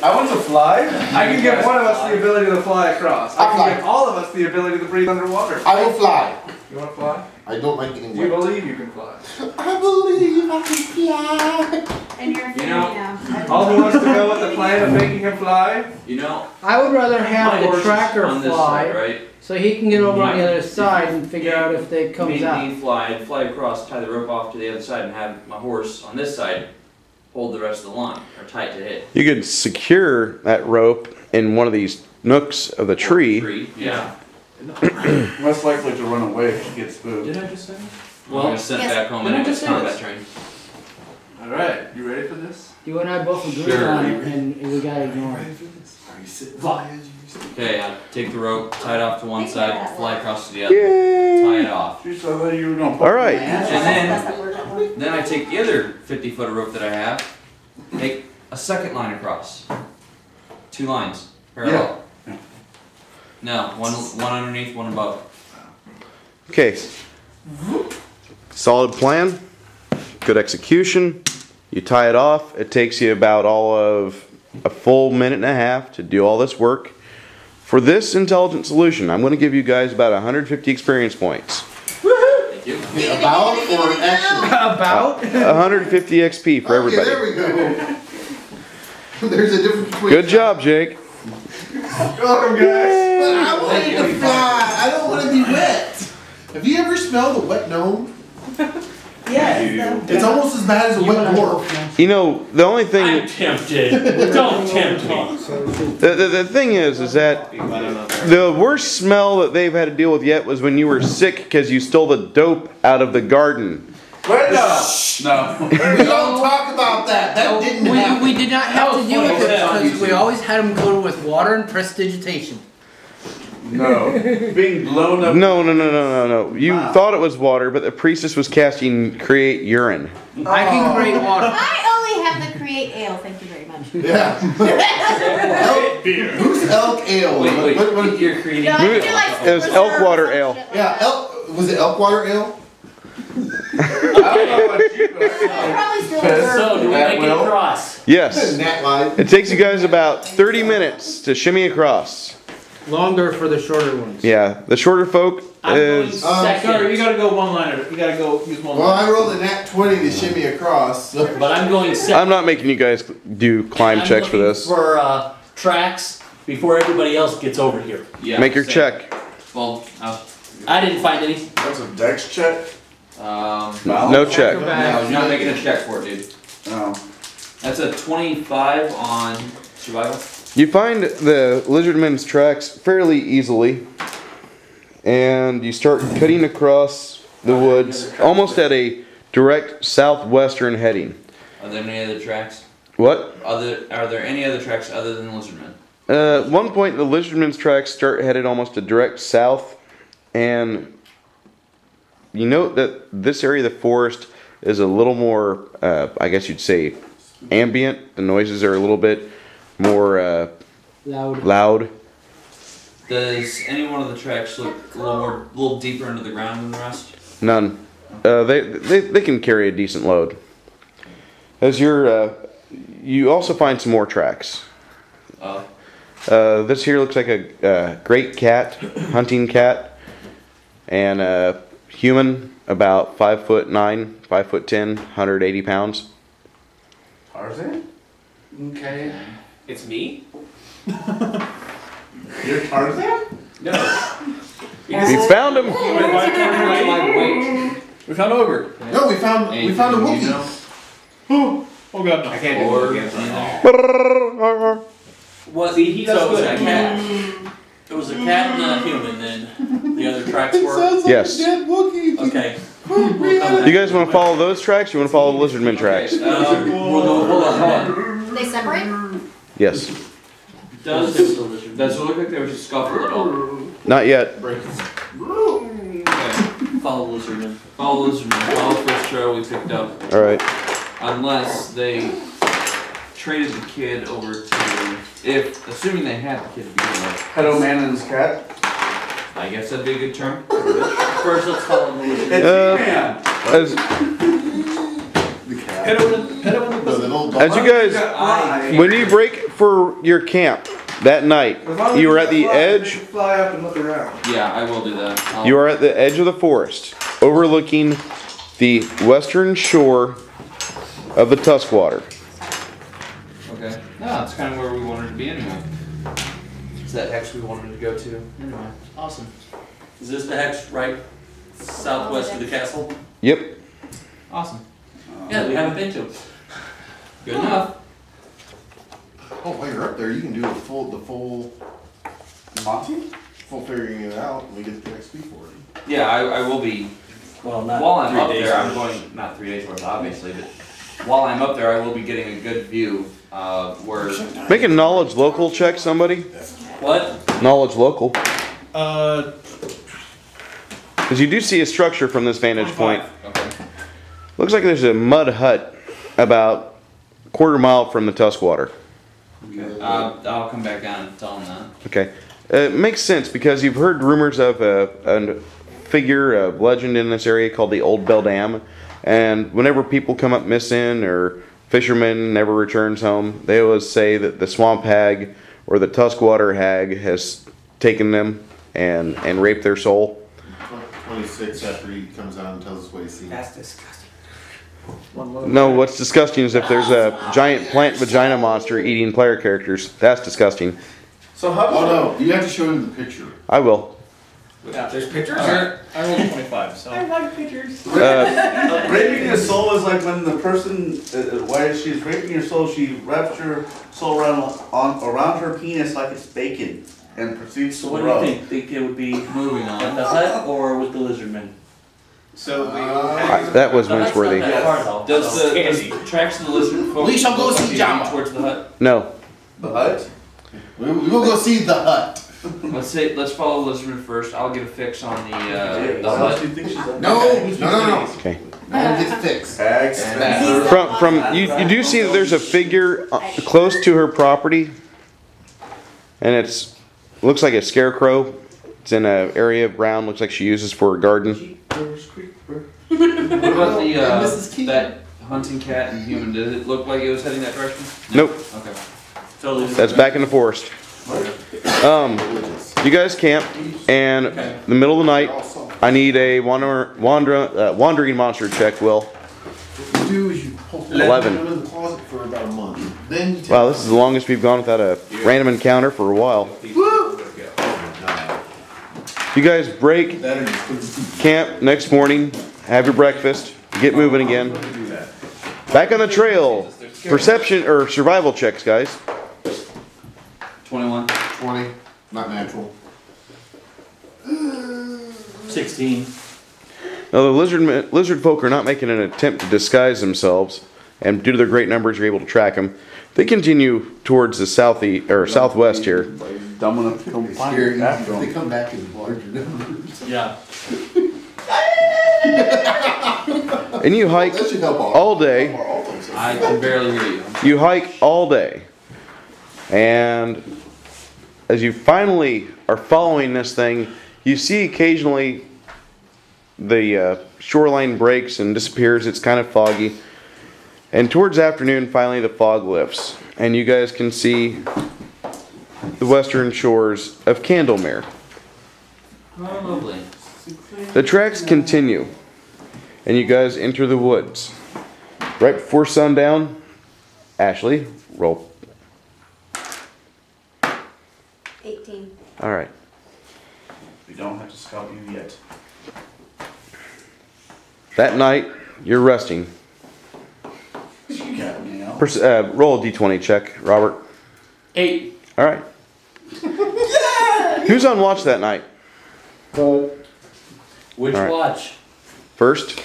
I want to fly. I can give one of us the ability to fly across. I can give all of us the ability to breathe underwater. I will fly. You want to fly? I don't like getting wet. You believe you can fly? I believe I can fly. And you're now. All who wants to go with the plan of making him fly? You know, I would rather have the tracker on this fly, side, right? so he can get over on the other side and figure out if they comes out. Fly across, tie the rope off to the other side, and have my horse on this side hold the rest of the line, or tie it to it. You could secure that rope in one of these nooks of the tree. Yeah. Most likely to run away if she gets spooked. Did I just say that? Well, I'm going to send it back home and it's combat train. Alright, you ready for this? You and I both agree on it, and we gotta ignore it. Okay, I take the rope, tie it off to one side, fly across to the other, Yay. tie it off. Alright. And then I take the other 50-foot rope that I have, make a second line across. 2 lines, parallel. Yeah. No, one underneath, one above. Okay. Solid plan. Good execution. You tie it off. It takes you about all of a full minute and a half to do all this work. For this intelligent solution, I'm going to give you guys about 150 experience points. Thank you. About or actually? About? 150 XP for everybody. Okay, there we go. There's a difference between. Good job, Jake. Welcome, guys. But I wanted to fly. I don't want to be wet. Have you ever smelled a wet gnome? Yes. It's almost as bad as a wet dwarf. You know, the only thing... I'm tempted. Don't tempt me. The thing is that the worst smell that they've had to deal with yet was when you were sick because you stole the dope out of the garden. Wait, no. We don't talk about that. That didn't happen. We did not have to deal with it because we always had them coated with water and prestidigitation. No. Being blown up. No. You thought it was water, but the priestess was casting create urine. I can create water. I only have the create ale, thank you very much. Yeah. Who's elk ale? Wait, What you're creating... No, I feel like It was elk water ale. Yeah, was it elk water ale? I don't know what you probably still So, do we make it across? Yes. Nat lied. It takes you guys about 30 minutes to shimmy across. Longer for the shorter ones. Yeah, the shorter folk is... Sorry, you gotta go one liner. You gotta go use one Well, liner. I rolled a nat 20 to shimmy across. So. But I'm going second. I'm not making you guys do climb checks for this. For tracks before everybody else gets over here. Yeah, Make your same. check. Well, I didn't find any. That's a dex check? No check. no, you're not making a check for it, dude. Oh. That's a 25 on survival. You find the lizardmen's tracks fairly easily, and you start cutting across the woods, almost at a direct southwestern heading. Are there any other tracks? What? Are there any other tracks other than lizardmen? At one point, the lizardmen's tracks start headed almost a direct south, and you note that this area of the forest is a little more, I guess you'd say, ambient. The noises are a little bit more loud. Does any one of the tracks look a little deeper into the ground than the rest? None. They can carry a decent load. As you also find some more tracks. This here looks like a great cat, hunting cat, and a human about 5'9", 5'10", 180 pounds. Tarzan? Okay. It's me? You're Tarzan? No. We found him. We found Ogre. No, we found a Wookiee. Oh god, no. I can't do it. Was he does so it was good. a cat. It was a cat and a human. Then the other tracks were. Yes. Dead Wookiee. Okay. You guys want to follow those tracks? Or you want to follow the lizardmen tracks? We'll go, hold on. They separate? Yes. Does it look like there was a scuffle at all? Not yet. Okay. Follow lizardman. Follow lizardmen. Follow the first trail we picked up. All right. Unless they traded the kid over to, assuming they had the kid to begin with. Pedo man and his cat? I guess that'd be a good term. First, let's follow the lizardman. It's man. Hit it with the little As you guys, when you break for your camp that night, you are at the edge. Fly up and look around. Yeah, I will do that. You are at the edge of the forest, overlooking the western shore of the Tuskwater. Okay. No, it's kind of where we wanted to be anyway. It's that hex we wanted to go to. Anyway, awesome. Is this the hex right southwest of the castle? Yep. Awesome. Yeah, we haven't been to. Good enough. Oh, while you're up there, you can do the full Monty? figuring it out, and we get the XP for it. Yeah, I will be. Well, not While I'm 3 up days there, I'm worth. going, not 3 days worth, obviously, but while I'm up there, I will be getting a good view where. Make a knowledge local check, somebody. What? Knowledge local. Uh, Because you do see a structure from this vantage point. Okay. Looks like there's a mud hut about a quarter mile from the Tuskwater. Okay. I'll come back down and tell them that. Okay. It makes sense because you've heard rumors of a figure, a legend in this area called the Old Bell Dam. And whenever people come up missing or fishermen never returns home, they always say that the swamp hag or the Tuskwater hag has taken them and raped their soul. 26 after he comes out and tells us what he's seen. That's disgusting. No, what's disgusting is if there's a giant plant vagina monster eating player characters. That's disgusting. So how Oh no, you have to show him the picture. I will. Yeah, there's pictures. I rolled 25, so. like pictures. raping a soul is like when the person, while she's raping your soul, she wraps your soul around her penis like it's bacon and proceeds So to what do rub. you think it would be Moving at on. the hut or with the lizardmen? So the That was The hut's not Winchworthy. that far, though. Does the tracks of the lizard folk We shall go look see like they Jabba. lead towards the hut? No. The hut? We will go see the hut. Let's follow the lizardman first. I'll get a fix on the What else hut. do you think she's like? No. Okay. That gets fixed. From you do see that there's a figure close to her property, and looks like a scarecrow. It's in an area of ground. Looks like she uses for a garden. What about the Mrs. Keaton. that hunting cat and human? Did it look like it was heading that direction? Nope. Okay. Totally. That's back in the forest. You guys camp, and in the middle of the night, I need a wandering monster check. Will. What you do is you pull 11. them in the closet for about a month. Then you take Wow, this is the longest we've gone without a random encounter for a while. You guys break that or you put the camp next morning, have your breakfast, get moving again. Back on the trail. Perception or survival checks, guys. 21. 20, not natural. 16. Now the lizard folk are not making an attempt to disguise themselves, and due to their great numbers, you're able to track them. They continue towards the southwest here. Dumb enough to come It's find scary. her. They come back in larger numbers. Yeah. And you hike That should help all day. I can barely hear you. You hike all day. And as you finally are following this thing, you see occasionally the shoreline breaks and disappears. It's kind of foggy. And towards afternoon, finally the fog lifts. And you guys can see the western shores of Candlemere. Oh, lovely. The tracks continue. And you guys enter the woods. Right before sundown, Ashley, roll. 18. Alright. We don't have to scout you yet. That night, you're resting. You got me now. Roll a d20 check, Robert. 8. Alright. Who's on watch that night? Which All right. watch? First?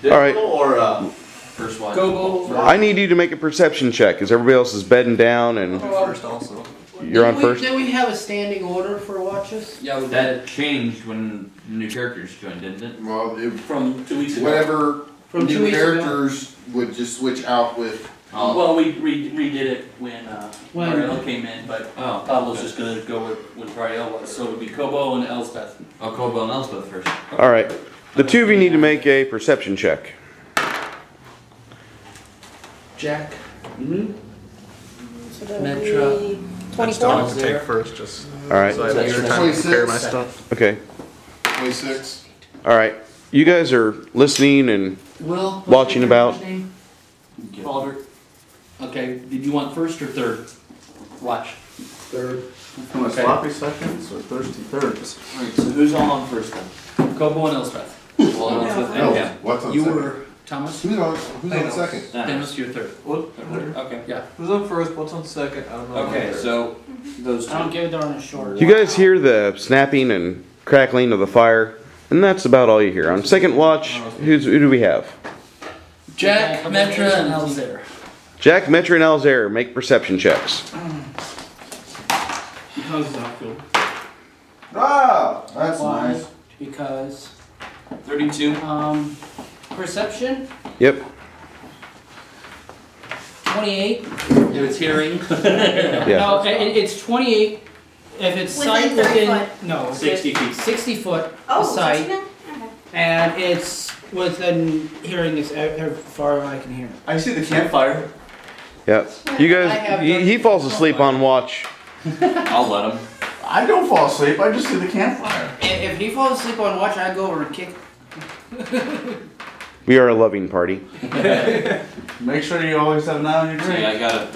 Alright. Or First one. Go. I need you to make a perception check because everybody else is bedding down and first also. you're on first. Did we have a standing order for watches? Yeah, we That changed when new characters joined, didn't it? Well, from 2 weeks ago. whatever From 2 new weeks ago. characters would just switch out with. Well, we redid it when When? Ariel came in, but Oh. Pablo's just gonna go with what Ariel was. So it would be Kobo and Elspeth. Oh, Kobo and Elspeth first. Alright. The two of you need to make a perception check. Jack. Mm-hmm. So that Metro. would be I still 24. have to take first, just All right. so I have extra time to prepare my stuff. Okay. 26. All right. You guys are listening and Will. what's Watching your about- character's name? Baldrick. Okay. Did you want first or third? Watch. Third. From a sloppy seconds or thirsty thirds? Alright, so who's all on first then? Kobo and Elspeth. Well, on with No, yeah. what's on You second? were Thomas. Who's on second? Dennis, you're third. Okay. Yeah. Who's on first? What's on second? I don't know. Okay, so those two. I don't give a darn a short. you guys hear the snapping and crackling of the fire, and that's about all you hear. On second watch, who do we have? Jack, Metra, and Elzer. Jack, Metra, and Alzair. Make perception checks. How's that feel? Ah, that's Why? nice. Because 32. perception Yep. 28. If it's hearing. Yeah. No, it's 28. If it's Within sight 30 within foot. no, if 60 it's feet. 60 foot Oh, sight, 69? Okay. and it's within hearing as far as I can hear. I see the campfire. Yep. You I have guys, he falls asleep on watch. I'll let him. I don't fall asleep, I just see the campfire. If he falls asleep on watch, I go over and kick. We are a loving party. Make sure you always have an eye on your drink. See, I got it.